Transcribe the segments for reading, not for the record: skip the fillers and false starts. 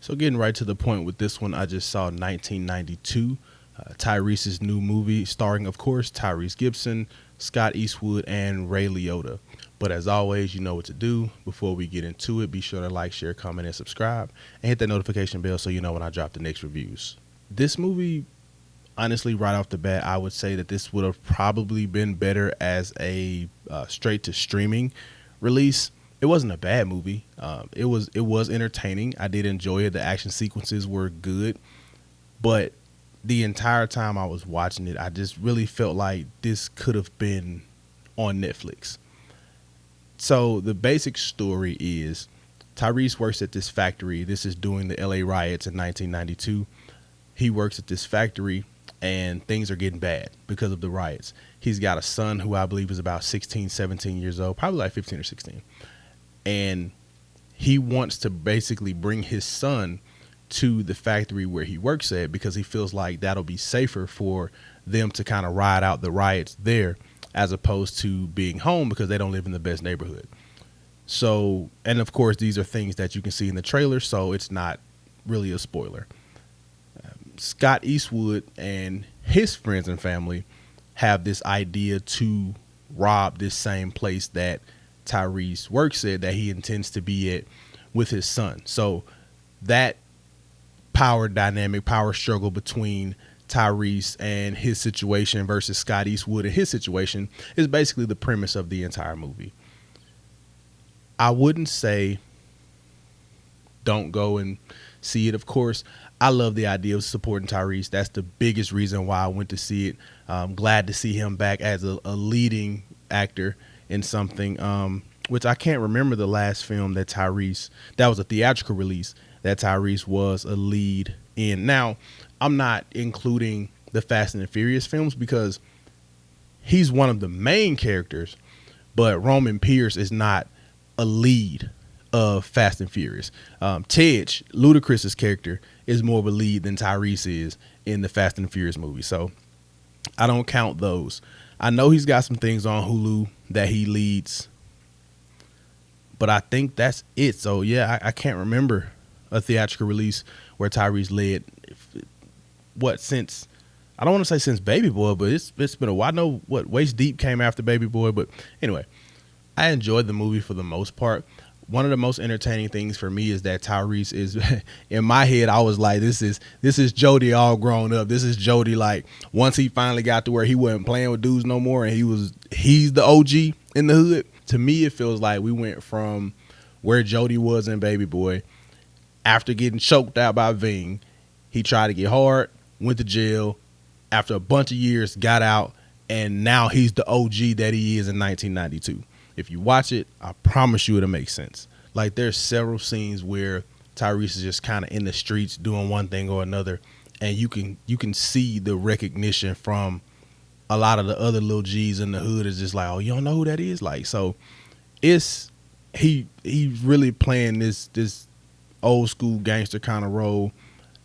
So getting right to the point with this one, I just saw 1992, Tyrese's new movie starring, of course, Tyrese Gibson, Scott Eastwood, and Ray Liotta. But as always, you know what to do. Before we get into it, be sure to like, share, comment, and subscribe, and hit that notification bell so you know when I drop the next reviews. This movie, honestly, right off the bat, I would say that this would have probably been better as a straight to streaming release. It wasn't a bad movie. It was entertaining. I did enjoy it. The action sequences were good, but the entire time I was watching it, I just really felt like this could have been on Netflix. So the basic story is Tyrese works at this factory. This is during the LA riots in 1992. He works at this factory and things are getting bad because of the riots. He's got a son who I believe is about 16, 17 years old, probably like 15 or 16. And he wants to basically bring his son to the factory where he works at because he feels like that'll be safer for them to kind of ride out the riots there as opposed to being home because they don't live in the best neighborhood. So, and of course, these are things that you can see in the trailer, so it's not really a spoiler. Scott Eastwood and his friends and family have this idea to rob this same place that Tyrese works at, that he intends to be at with his son. So that power dynamic, power struggle between Tyrese and his situation versus Scott Eastwood and his situation is basically the premise of the entire movie. I wouldn't say don't go and see it. Of course, I love the idea of supporting Tyrese. That's the biggest reason why I went to see it. I'm glad to see him back as a leading actor in something, which I can't remember the last film that was a theatrical release that Tyrese was a lead in. Now, I'm not including the Fast and the Furious films because he's one of the main characters, but Roman Pierce is not a lead of Fast and Furious. Tej, Ludacris's character, is more of a lead than Tyrese is in the Fast and the Furious movie. So I don't count those. I know he's got some things on Hulu that he leads, but I think that's it. So yeah, I can't remember a theatrical release where Tyrese led. Since, I don't want to say since Baby Boy, but it's been a while. I know Waist Deep came after Baby Boy, but anyway, I enjoyed the movie for the most part. One of the most entertaining things for me is that Tyrese is, in my head, I was like, this is Jody all grown up. This is Jody, like, once he finally got to where he wasn't playing with dudes no more and he's the OG in the hood. To me, it feels like we went from where Jody was in Baby Boy. After getting choked out by Ving, he tried to get hard, went to jail. After a bunch of years, got out, and now he's the OG that he is in 1992. If you watch it, I promise you it'll make sense. Like, there's several scenes where Tyrese is just kind of in the streets doing one thing or another, and you can see the recognition from a lot of the other little G's in the hood. Is just like, oh, you don't know who that is? Like, so it's he's really playing this old school gangster kind of role.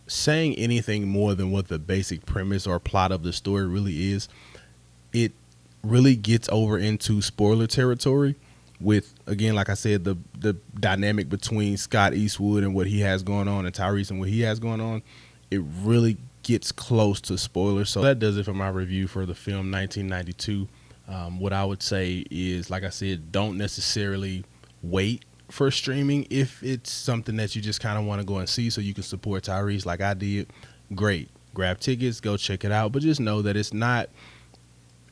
Saying anything more than what the basic premise or plot of the story really is, it really gets over into spoiler territory with, again, like I said, the dynamic between Scott Eastwood and what he has going on and Tyrese and what he has going on. It really gets close to spoilers. So that does it for my review for the film 1992. What I would say is, like I said, don't necessarily wait for streaming. If it's something that you just kind of want to go and see so you can support Tyrese like I did, great. Grab tickets, go check it out. But just know that it's not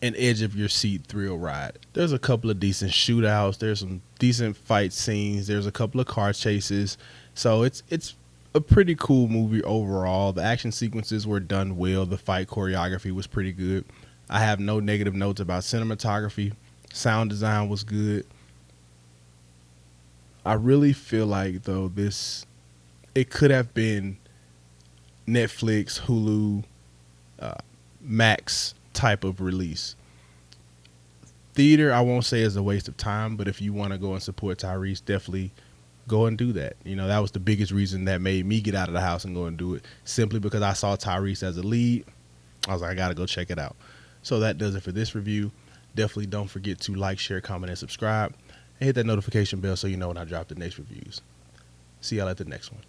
an edge of your seat thrill ride. There's a couple of decent shootouts. There's some decent fight scenes. There's a couple of car chases. So it's a pretty cool movie overall. The action sequences were done well. The fight choreography was pretty good. I have no negative notes about cinematography. Sound design was good. I really feel like, though, it could have been Netflix, Hulu, Max type of release. Theater, I won't say is a waste of time, but if you want to go and support Tyrese, definitely go and do that. You know, that was the biggest reason that made me get out of the house and go and do it, simply because I saw Tyrese as a lead. I was like, I got to go check it out. So that does it for this review. Definitely don't forget to like, share, comment, and subscribe. And hit that notification bell so you know when I drop the next reviews. See y'all at the next one.